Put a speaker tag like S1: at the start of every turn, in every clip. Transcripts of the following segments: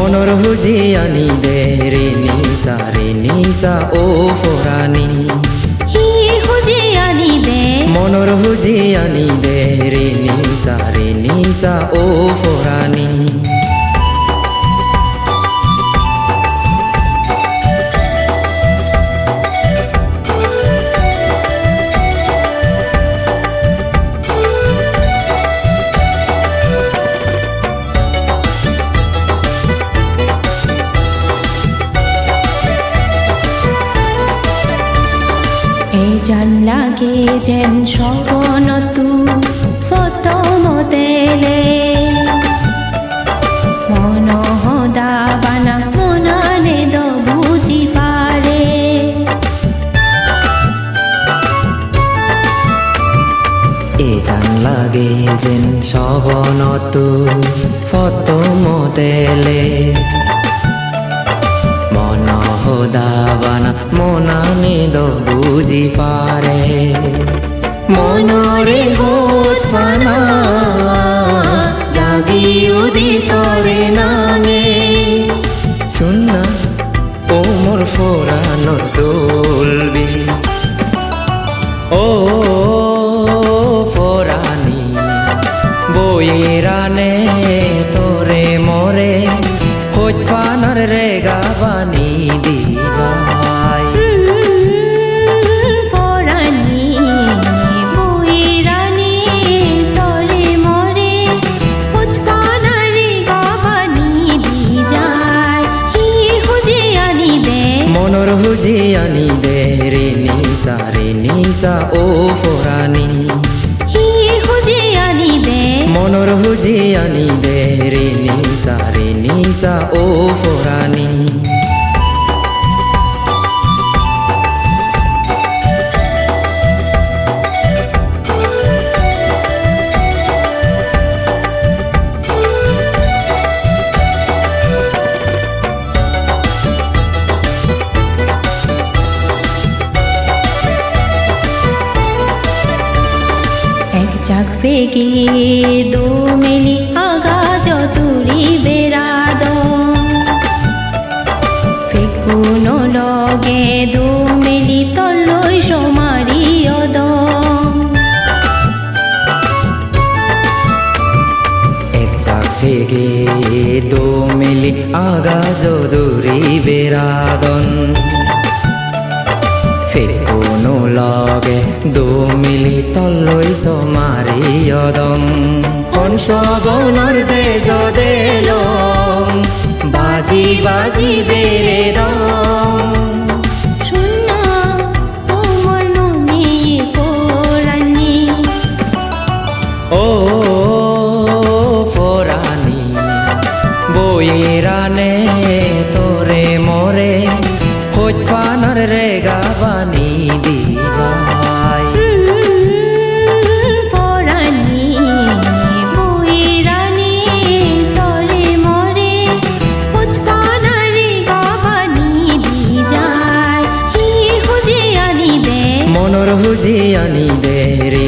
S1: মনৰ হুজিয়ানি দে রে নিসা ও ফরানি
S2: হি হুজিয়ানি দে
S1: মনৰ হুজিয়ানি দে রে নিসা ও ফরানি
S2: জান লাগে যেন সবনতু ফটো মডেলে মন হদা বানা মনানে দ বুঝি পারে
S1: জান লাগে যেন সবনতু ফটো মডেলে মন হদাবানা মনানে দ বুঝি পারে মনরে হোত পানা জাগি উদিতরে নাঙে শুননা ও মোর ফোরানোর দোলবি ও ফোরানি বইরানে তোরে মরে খোঁজ পানার রেগা বানি দি যায়
S2: পরানি বইরানি তরে মরে খোঁজ পানারে গাবানি দি যায় হি হুজিয়ানি দে
S1: মনৰ হুজিয়ানি দে রে নিসা ও ফরানি
S2: হি হুজিয়ানি দে
S1: মনৰ হুজিয়ানি দে রে নিসা ও ফরানি
S2: জাগ পেগে দো মেলি আগা যতুরি বেড়াদ ফেকুনো লগে দো মেলি তলই সমারিয়দ
S1: জাগ ফেগে দো মিলি আগা যদুরি বেড়াদন ফেকুনো লগে দো মিলি তলই সমারিয়দম হংসবনৰ দেজ দেলম বাজি বাজি বেরে দম
S2: শুননা ও মোর ননি পরানি
S1: ও ফরানি বইরানে তোরে মরে খোঁজ পানার রেগা বানি দি যায়
S2: পরানি বইরানি তরে মরে খোঁজ পানারে গাবানি দি যায় হি হুজিয়ানি দে
S1: মনৰ হুজিয়ানি দে রে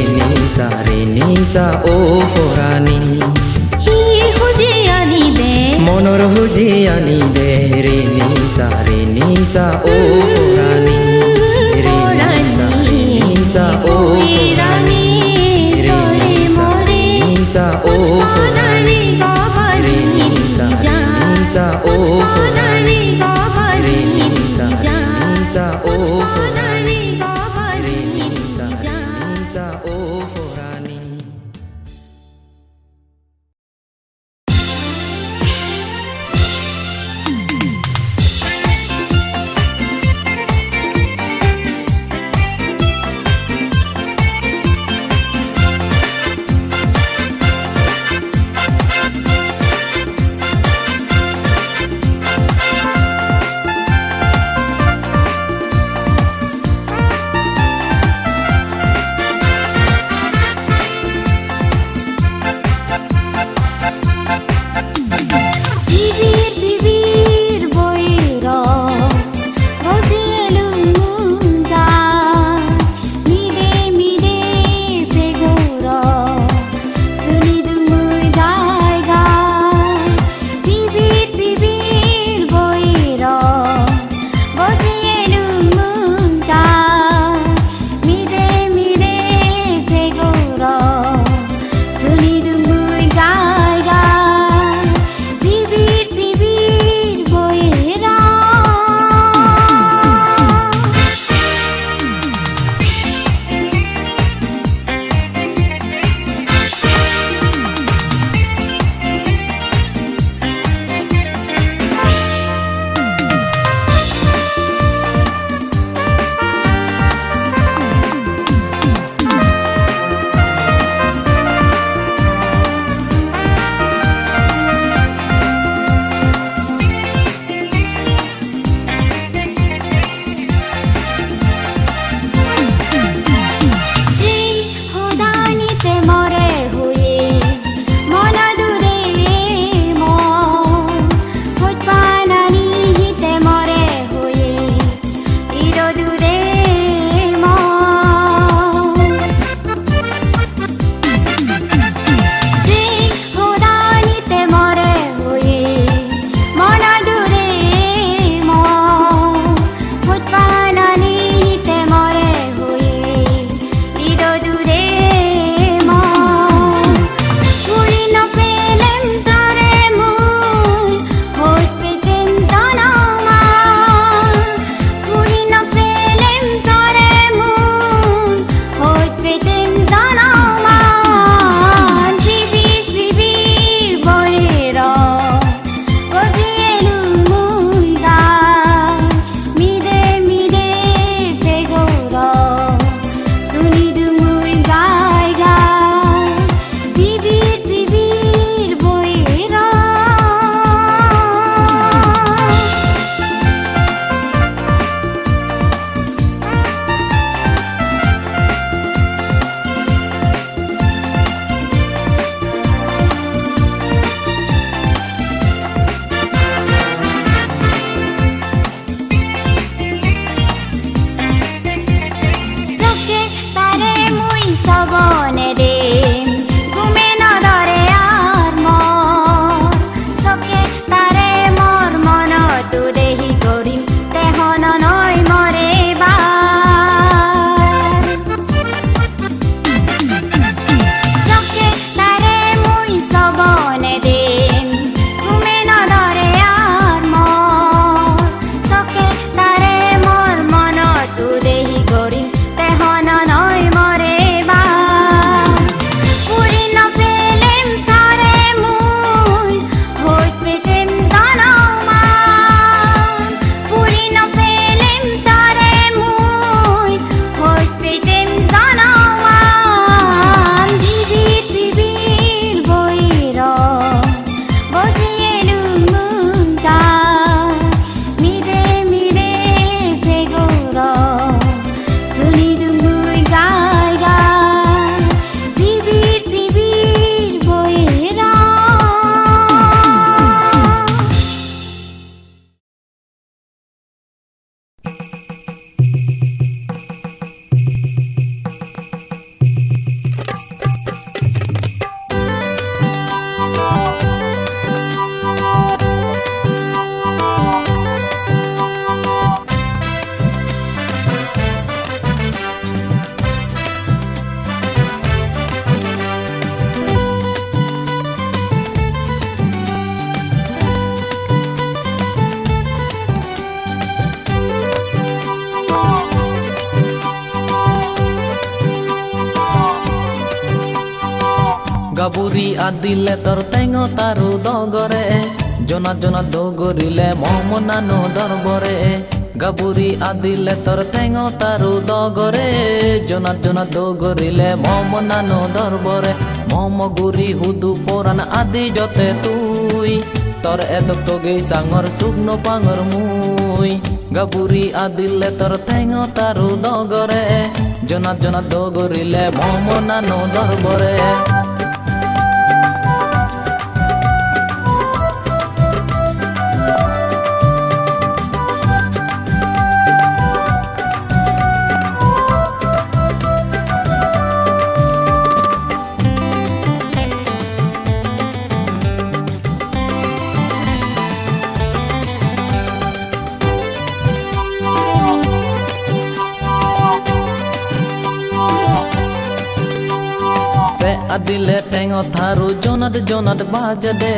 S1: নিসা ও ফরানি
S2: হি হুজিয়ানি দে
S1: মনৰ হুজিয়ানি দে রে নিসা ও ফরানি রে নিসা ও ফরানি রে নিসা ও ফরানি রে নিসা ও ফরানি রে নিসা ও ফরানি রে নিসা ও ফরানি
S3: গাবুরি আদিলে তোর টেঙ তারু দগরে জনা জনা দগরিলে মমনানো দরবরে গাবুরি আদিলে তোর টেঙ তারু দগরে জনা জনা দগরিলে মমনানো দরবরে মম গুরি হুদু পরান আদি যতে তুই তোর এত তোগে চাঙর শুকনো পাঙর মুই গাবুরি আদিলে তোর টেঙ তারু দগরে জনা জনা দগরিলে মমনানো দরবরে আদিলে টেঙ থারু জনাত জনাত বাজে দে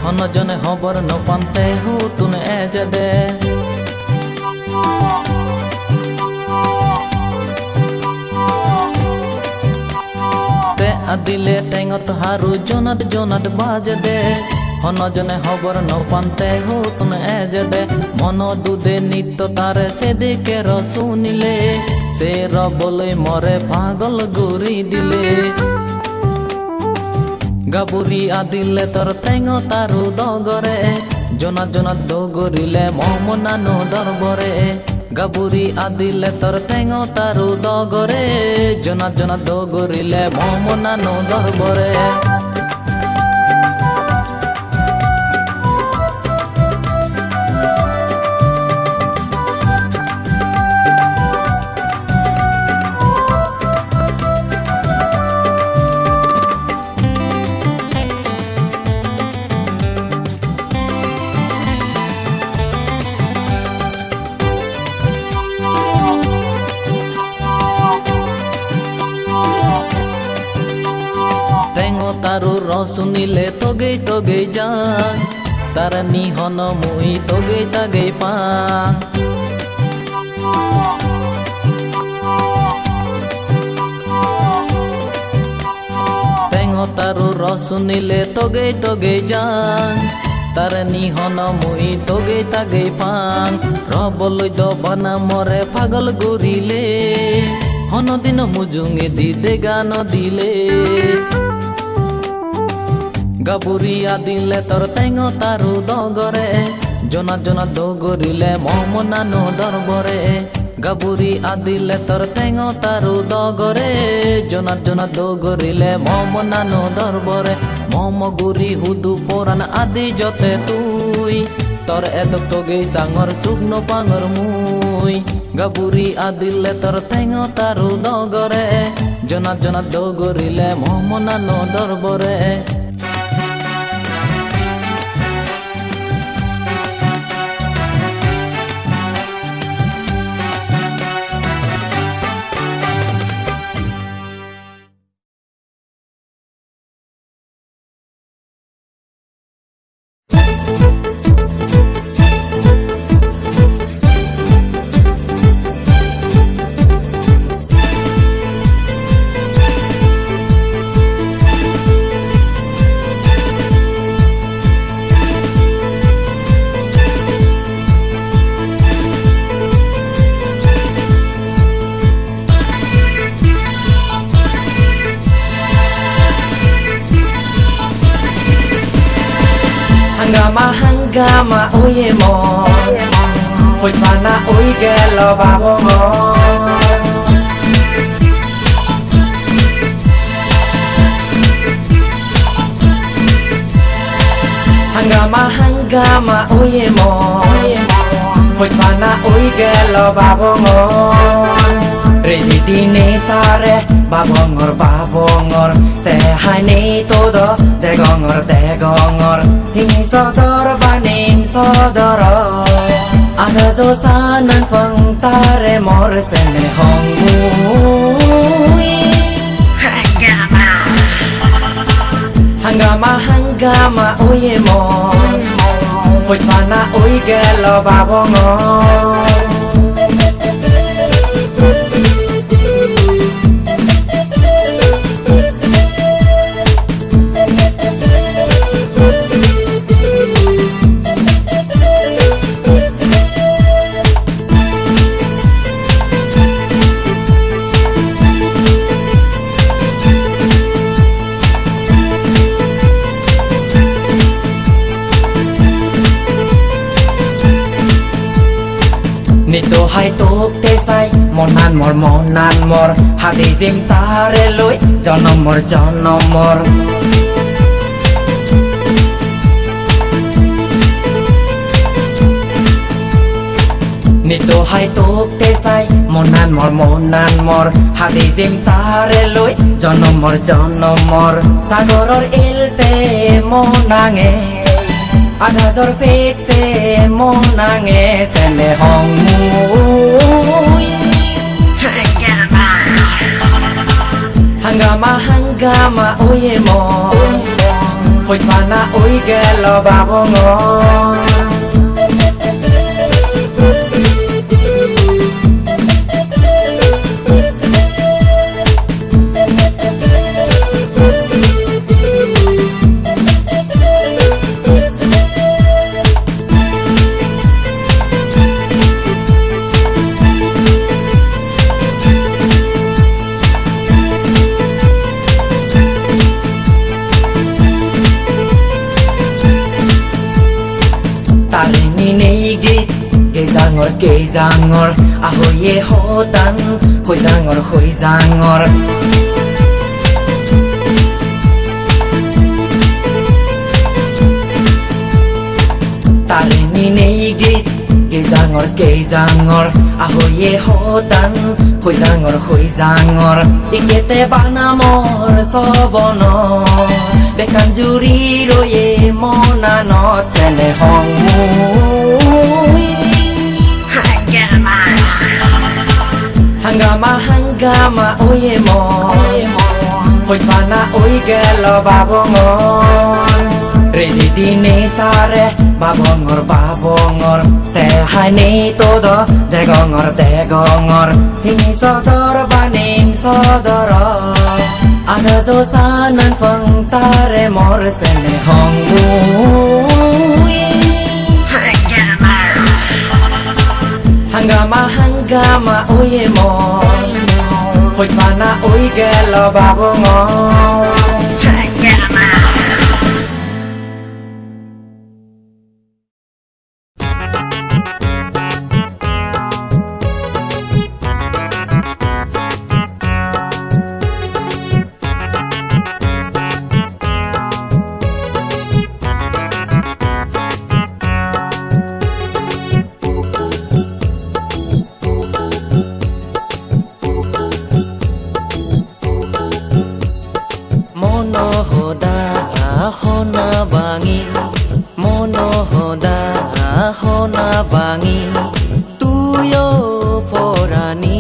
S3: হন জনে হবর নপান্তে হু তুন এজে দে তে আদিলে টেঙ থারু জনাত জনাত বাজে দে হন জনে হবর নপান্তে হু তুন এজে দে মন দুদে নিত্য তারে সেদিকে র শুনিলে সে র বলে মরে পাগল গুরি দিলে গাবুরি আদিলে তোর টেঙ তারু দগরে জনা জনা দগরিলে মমনানো দরবরে গাবুরি আদিলে তোর টেঙ তারু দগরে জনা জনা দগরিলে মমনানো দরবরে তারু রসুনিলে তোগেই তোগেই যান তার নিহন মুই তোগেই তাগেই পা টেঙ তারু রসুনিলে তোগেই তোগেই যান তার নিহন মুই তোগেই তাগেই পাং রবলই দবানা মরে পাগল গুরিলে হন দিন মুজুঙে দিদে গান দিলে গাবুরি আদিলে তোর টেঙ তারু দগরে জনা জনা দগরিলে মমনানো দরবরে গাবুরি আদিলে তোর টেঙ তারু দগরে জনা জনা দগরিলে মমনানো দরবরে মম গুরি হুদু পরান আদি যতে তুই তোর এত তোগে চাঙর শুকনো পাঙর মুই গাবুরি আদিলে তোর টেঙ তারু দগরে জনা জনা দগরিলে মমনানো দরবরে
S4: Hanggama oye mo Hoy pana oy gelo babo mo Hanggama oye mo Hoy pana oy gelo babo mo Reji dine tare babongor Te hai ne todo degongor Hing sodor banin sodor Ada zosanan pang tare mor sene hongui Hanggama oye mo Hoy pana oy gelo babongor Nito hai tuk te sai monan mor hadi jim tare loi jonom mor Nito hai tuk te sai monan mor hadi jim tare loi jonom mor sagoror ilte monange Agazor pekte monange sene hong mui Hangama oye mo Hoy pana oy gelo babongo Kei zangor ahoye hotan hoi zangor Tarini nei git kei zangor ahoye hotan hoi zangor ikete banamor sobono bekan juri roye monano chene hong mui Hangama oye mo Hoy pana oy gelo babongo Ready dine tare babongor Te hani todo degongor Hini sodor baning sodoro Ada zosanan pang tare mor sene hong mui Hangama oye mo Hoy pana oy gelo babongo hona bangi tuyo porani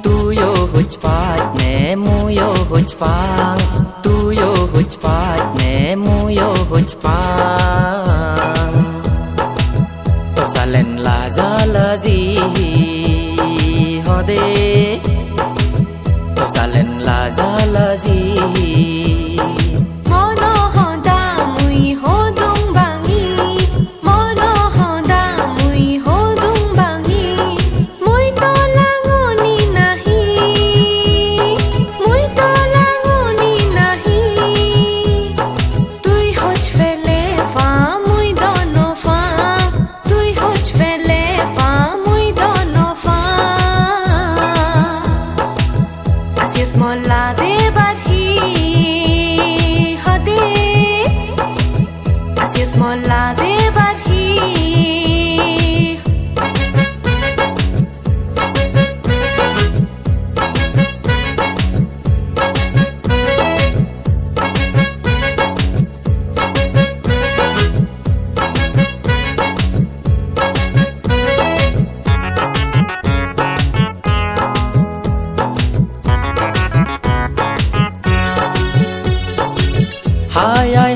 S4: tuyo hujpat ne muyo hujpang tuyo hujpat ne muyo hujpang to salen la zalazi hode to salen la zalazi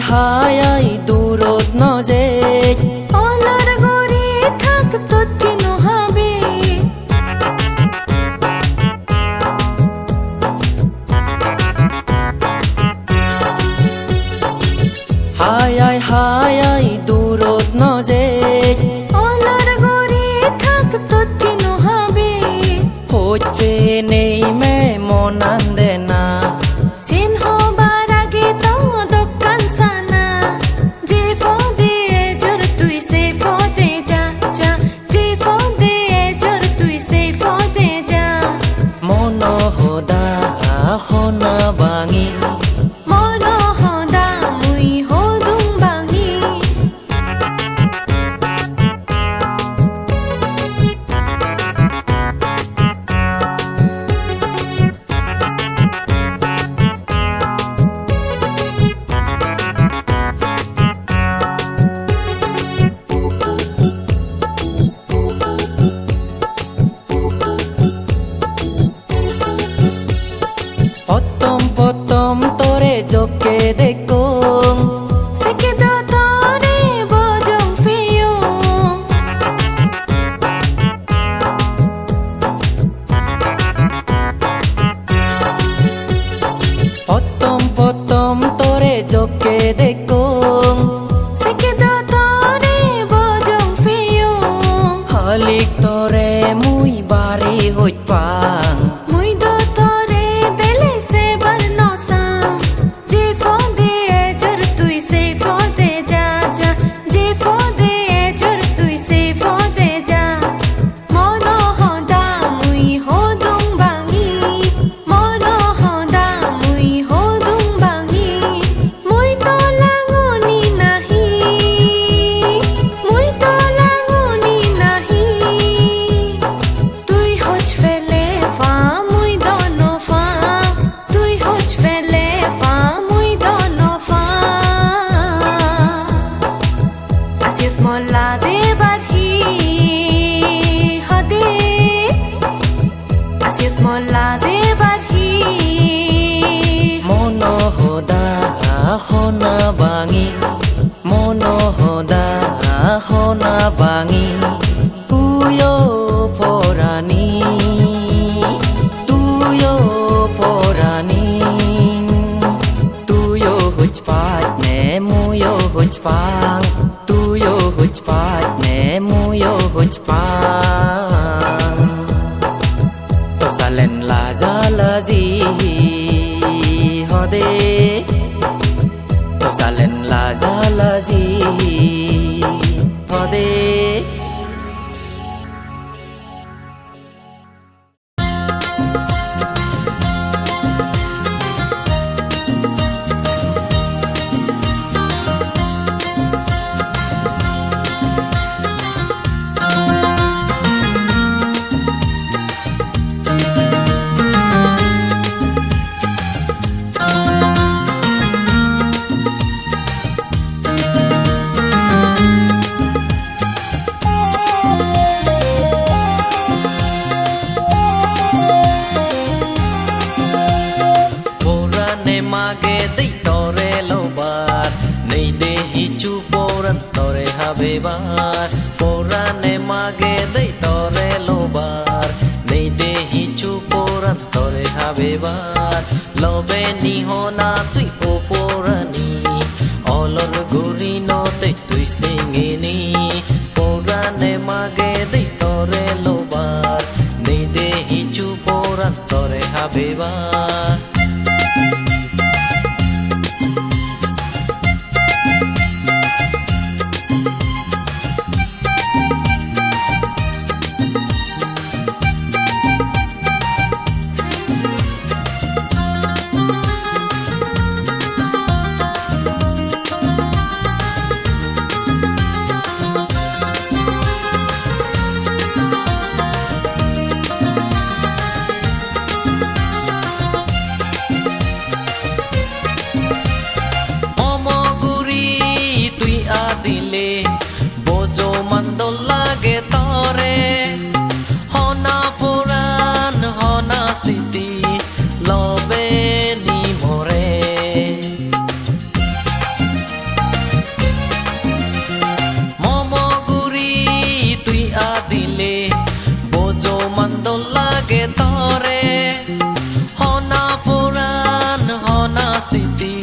S4: Hayai durot noze
S2: Olar gori thak tochi no habe
S1: Hayai durot noze
S2: Olar gori thak tochi no habe
S1: Hoche nei me monandena
S2: Sin ho barage to dokkan sana Je
S1: bangi mono hoda hona bangi tuyo porani tuyo hujpat ne muyo hujpang tuyo hujpat ne muyo hujpang to salen la jalaji hode to salen la jalaji hode
S3: mage dei tore lobar nei de hichu poran tore habebar porane mage dei tore lobar nei de hichu poran tore habebar lobe ni hona tui o porani olor guri no te tui singini porane mage dei tore lobar nei de hichu poran tore habebar dile bojo mando lage tore hona puran hona siti lobe ni more momo guri tui adile bojo mando lage tore hona puran hona siti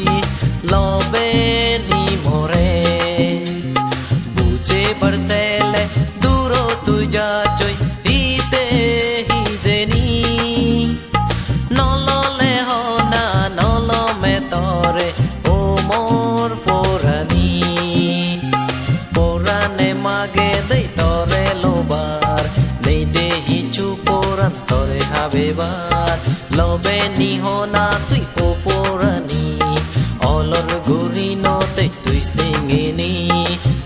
S3: lobe ni more Parcele duro tuya joy ite hijeni nolo le hona nolo me tore o mor porani porane mage dei tore lobar nei de hichu poran tore habebar lobe ni hona tui o porani olor guri no te tui singini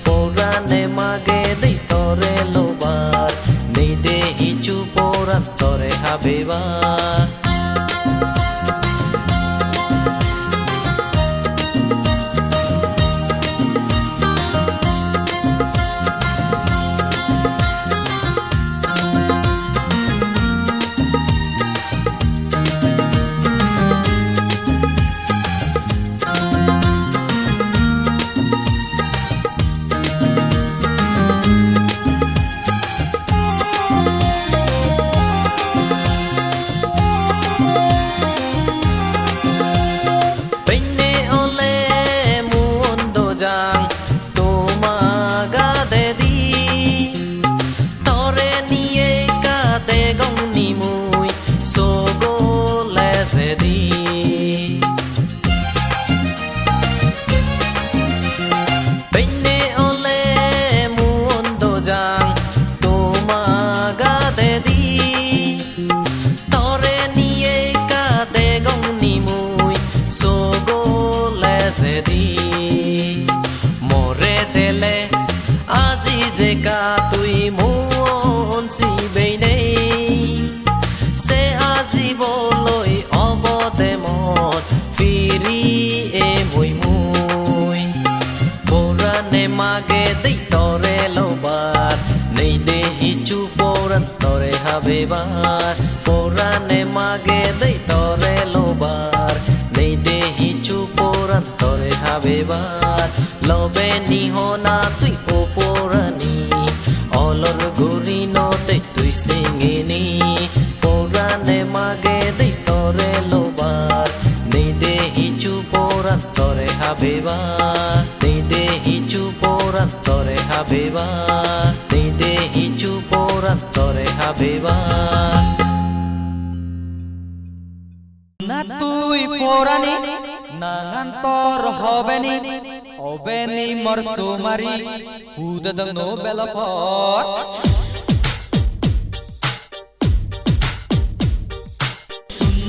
S3: porane mage dei tore lobar nei de hichu poran tore habebar Jeka tui mon si beinei se azi boloi obote mon firi e mui mui porane mage dei tore lobar nei de hichu poran tore habebar porane mage dei tore lobar nei de hichu poran tore habebar হাবেবাত লবে নিহনা তুই ওপরানি অলর গুরি নতে তুই সিঙ্গিনি পরানে মাগে দেই তরে lobar নেই দেহি চুপরান তরে হাবেবাত নেই দেহি চুপরান তরে হাবেবাত নেই দেহি চুপরান তরে হাবেবাত
S5: না তুই পরানি নাগান্তর হবেনি অবেনি মর সুমারি হুদদং নো বেলপর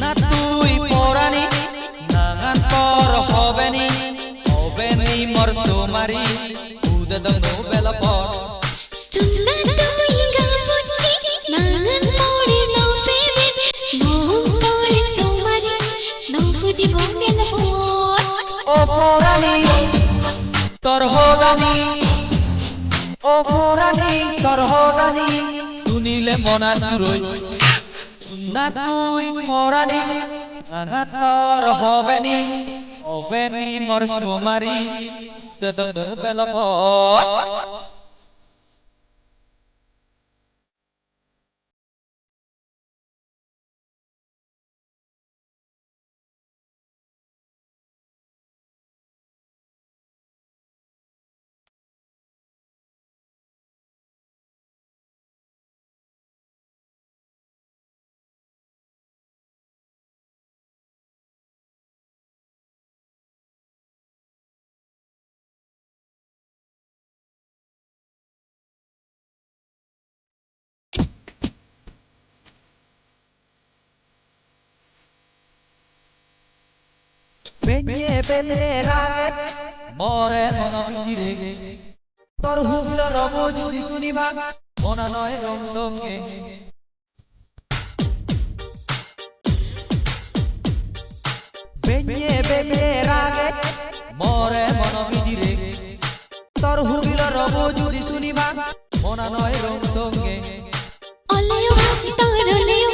S5: না তুই পরানি নাগান্তর হবেনি অবেনি মর সুমারি হুদদং নো বেলপর তোর হোদানি ও পুরানি তোর হোদানি শুনিলে মনা তুরই না তুই পরানি না তোর হবেনি হবেনি মোর সুমারি বেলপর বেঞ্জে বেলে রাগে মরে মনন্দিরে তোর হুবল রব যদি শুনিবা মনা নয় রঙ্গে বেঞ্জে বেলে রাগে মরে মনন্দিরে তোর হুবল রব যদি শুনিবা মনা নয় রঙ্গে
S2: অলেও তরলেও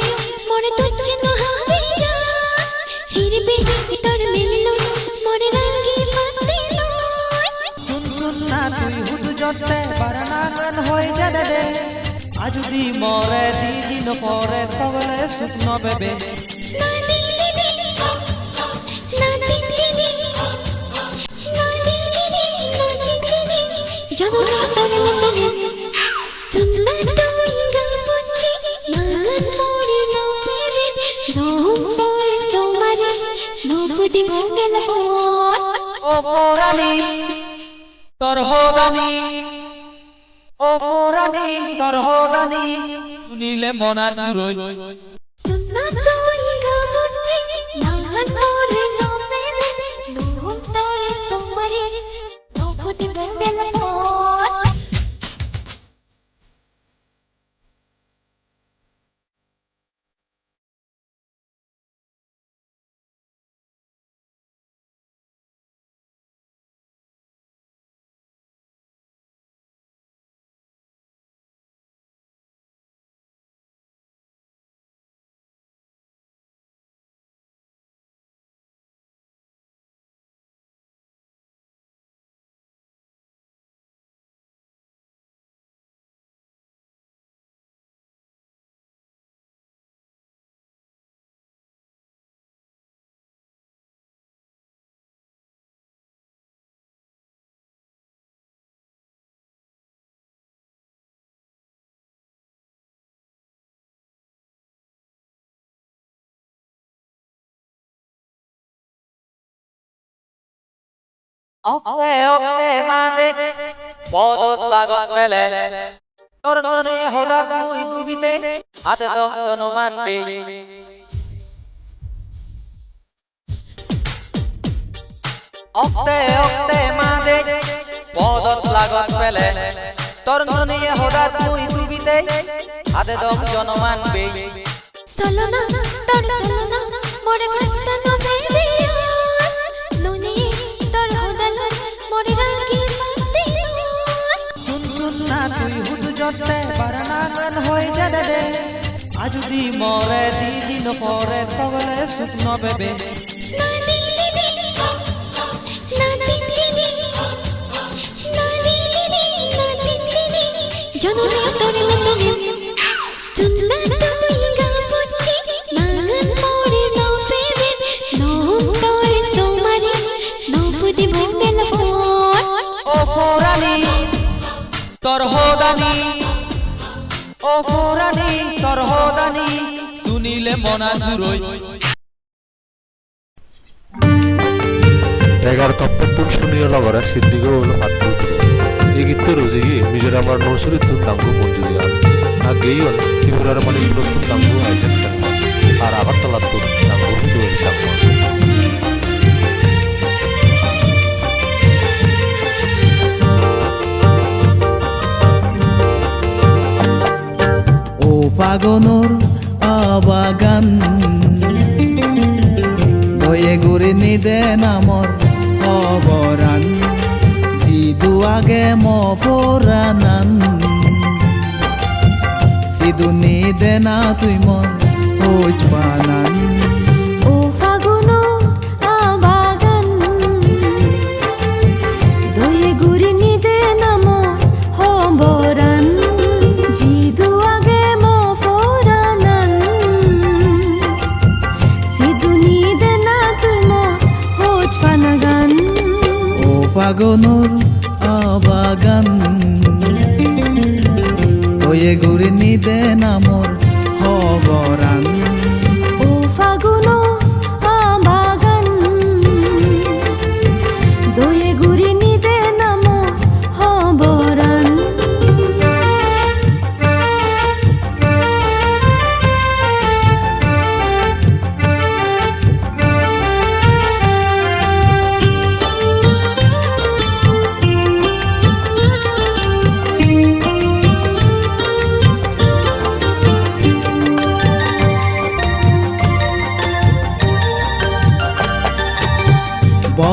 S2: মনে তুচ্ছ নহাবে যা হিরবে তোর মিললো মনে রাগি পাতে নয়
S5: শুন শুন না তুই হুদ জতে বারনাগন হয়ে যাবে রে আজ যদি মরে দিন পরে তগলে শুকন বেবে
S2: না দিলি না দিলি না দিলি জগৎ তোর মতন তুমি তুই গাবছি নাগন মোরে নবে নৌপর তোমারি নৌপতি গোবেলপর
S5: ও পুরানি তোর হোদানি ও পুরানি তোর হোদানি শুনিলে মনা তুরই
S2: সুন্না তুই গাবছি নাগন মোরে নবে নৌপর তোমারি নৌপতি গোবেলপর
S5: ওকে ওকে মাদে বদত লাগত মেলে তোর ননে হলা তুই দুবিতে হাতে তো হনুমান পে ওকে ওকে মাদে বদত লাগত মেলে তোর ননে হলা তুই দুবিতে হাতে তো জনমান পে
S2: সলনা তোর সলনা মোরে ভাত নবে রিয়া ননি তোর হদল মোরে রাগি পাতে নয়
S5: শুন শুন না তুই হুদ জতে বারনাগন হয়ে যাবে রে আজ যদি মরে দিন পরে তগলে শুকন বেবে
S2: না দিলি না দিলি
S3: হদানি ও পুরানি তোর হদানি শুনিলে মনা জুরই
S6: এগারো তপ্পত্তর শুনিয়ে লগরা সিদ্দিকে হলো হাত এই গীত রোজিগি মিজোরামার নরসরি তুল তাঙ্গু মঞ্জুরিয়া আর গেইন ত্রিপুরার মানে প্রথম তাঙ্গু আইজাক সাংমা আর আগরতলা তুল তাঙ্গু দুয়ের সাংমা
S7: ও ফাগনর আবাগান দয়ে গুৰি নিদে নামৰ অবৰান জিদু আগে মফৰানান সিদু নিদে না তুই মর হোজ বানান
S2: ও ফাগুনো আবাগান দয়ে গুরি নিদে নামো হবরান জিদু আগে মফরানান সিদু নিদে না তুমো হোজ ফানাগান
S7: ও ফাগনর আবাগান দয়ে গুৰি নিদে নামৰ হবৰান
S2: ও ফাগুনো আবাগান দয়ে গুরি নিদে নামো হবরান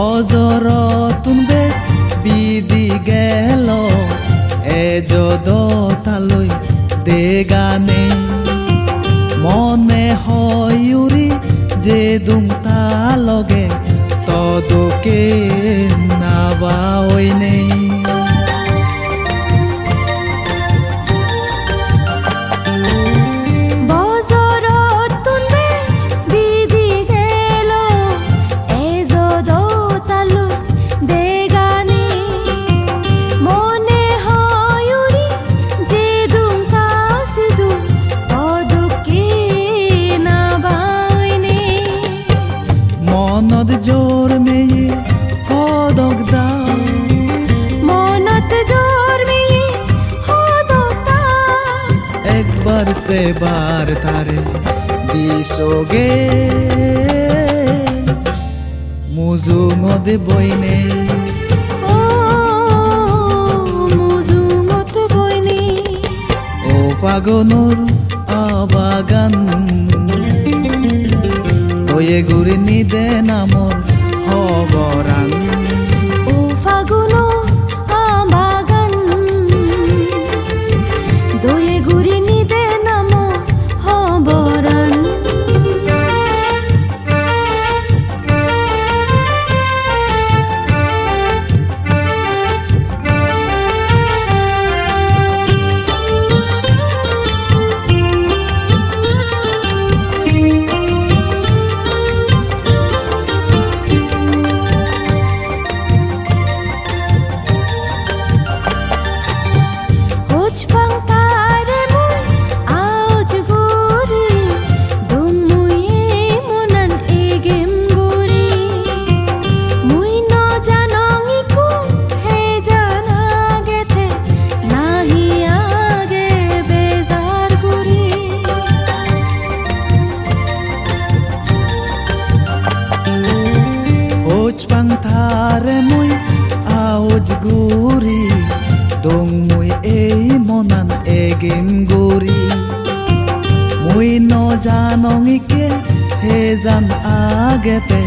S7: বজৰতুন বে বিদি গেল এজদতালৈ দেগানে মনে হয়ুৰি যে দুংতা লগে তদকে নাবাওইনে
S2: বজরতুন বেচ বিদি গেল এজদো তালু দেগানে মনে হয়ুরি যে দুমকা সিদু তদুকে না বাইনে
S7: মনত জোর মেয়ে পদক দা
S2: মনত জোর মেয়ে হদতা
S7: একবার সে বার তারে দিছোগে মুজুঙত বইনে
S2: ও মুজুমত বইনে
S7: ও ফাগনর আবাগান দয়ে গুৰি নিদে নামৰ হবৰান
S2: ও ফাগুনো আবাগান দয়ে গুরি নিদে নামো হবরান হোজ ফাং তারে মুই আউজ গুরি দুম মুয়ে মনান এগেম গুরি মুই ন জানং ইকু হে জানা গেথে নাহি আগে বেজার গুরি
S7: হোজ পাং থারে মুই আউজ গুৰি দং মুই এই মনান এগেম গুৰি মুই নজানঙিকে হে জান আগেতে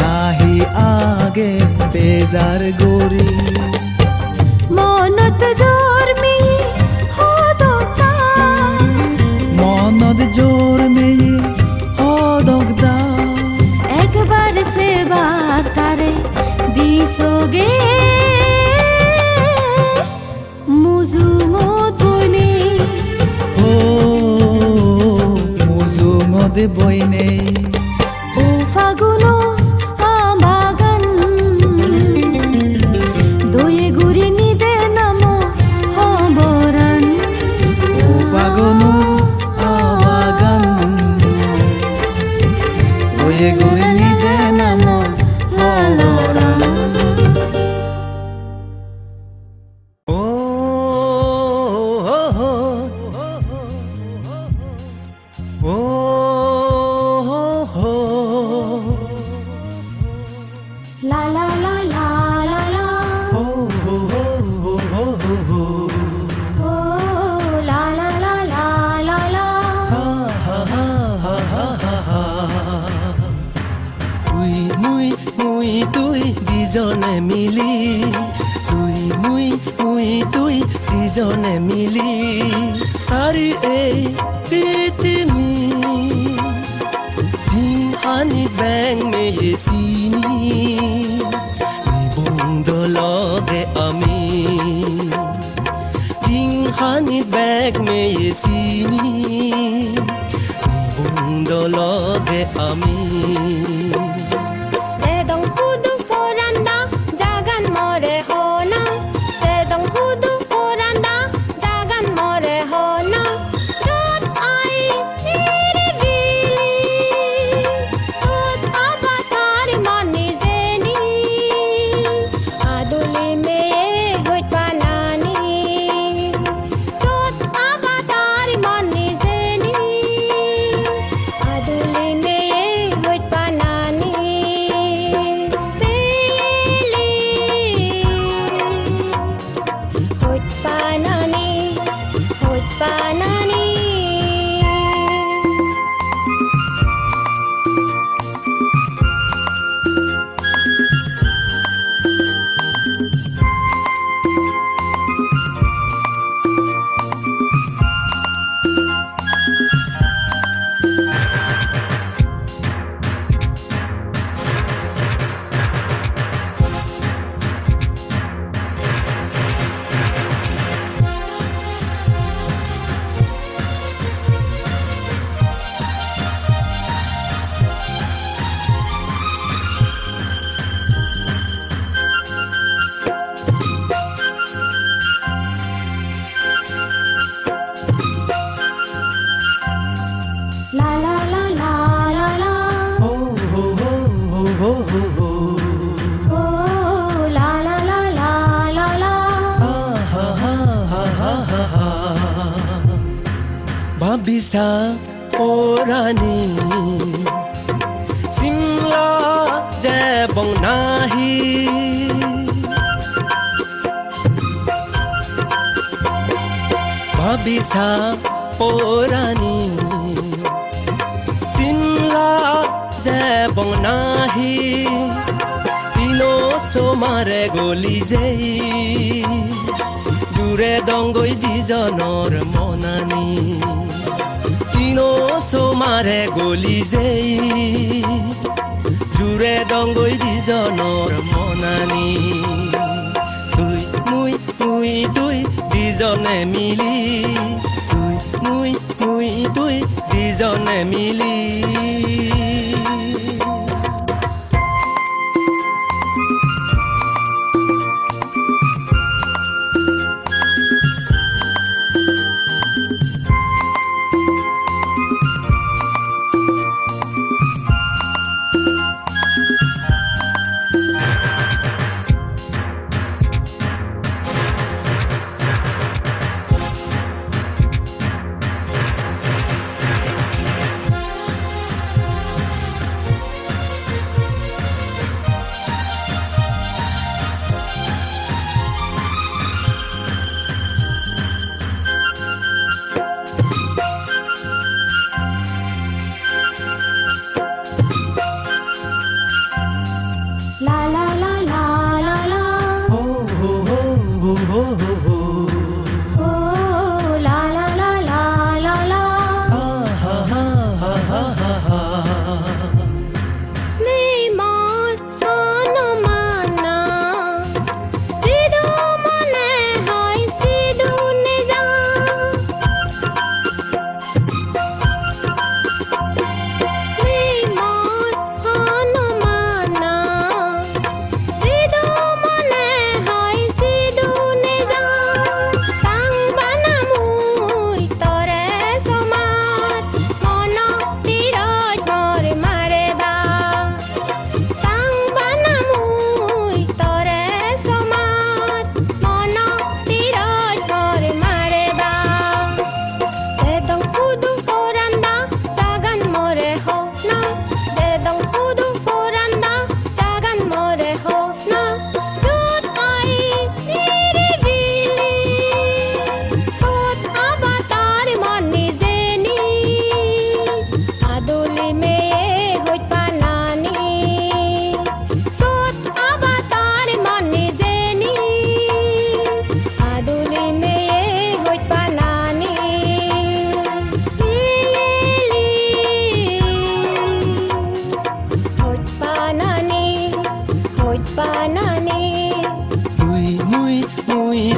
S7: নাহি আগে বেজাৰ গুৰি
S2: মনত জোর মেয়ে হদতা
S7: মনত জোর মেয়ে হদক দা
S2: একবার সে বার তারে দিছোগে মুজুমত বইনে
S7: ও মুজুঙত বইনে
S2: ও ফাগুনো আবাগান দয়ে গুরি নিদে নামো হবরান
S8: দুজনে মিলি তুই মুই মুই তুই দুজনে মিলি সারি এই পৃথিবী জিহানি ব্যাং মেয়েছিনি বন্ধলগে আমি জিহানি ব্যাগ মেয়েছিনি বন্ধলগে আমি
S2: Sedang hudu poranda jagan more hona Sedang hudu poranda jagan more hona Jod ai iri bili Sud abatari mani zeni Aduli meye hoit panani Sud abatari mani zeni Aduli meye hoit panani Hoit panani La la la la la la
S8: ho ho ho ho ho ho
S2: Oh la la la la la la
S8: ha ha ha ha ha ha Babisa orani Simla jebong nahi Babisa orani Simla jebong nahi Pino somare goli jei Dure dongoi dijonor monani Pino somare goli jei Dure dongoi dijonor monani Tui mui mui tui dijone mili Tui mui mui tui dijone mili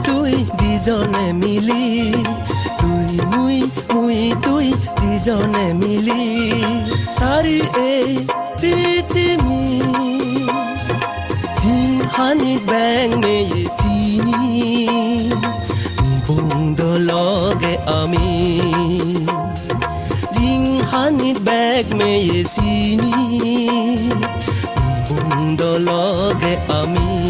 S8: তুই দুজনে মিলি তুই দুজনে মিলি সারি এই পৃথিবী জিহানি ব্যাং মেয়ে চিনি বন্ধলগে আমি জিহানি ব্যাগ মেয়ে চিনি বন্ধলগে আমি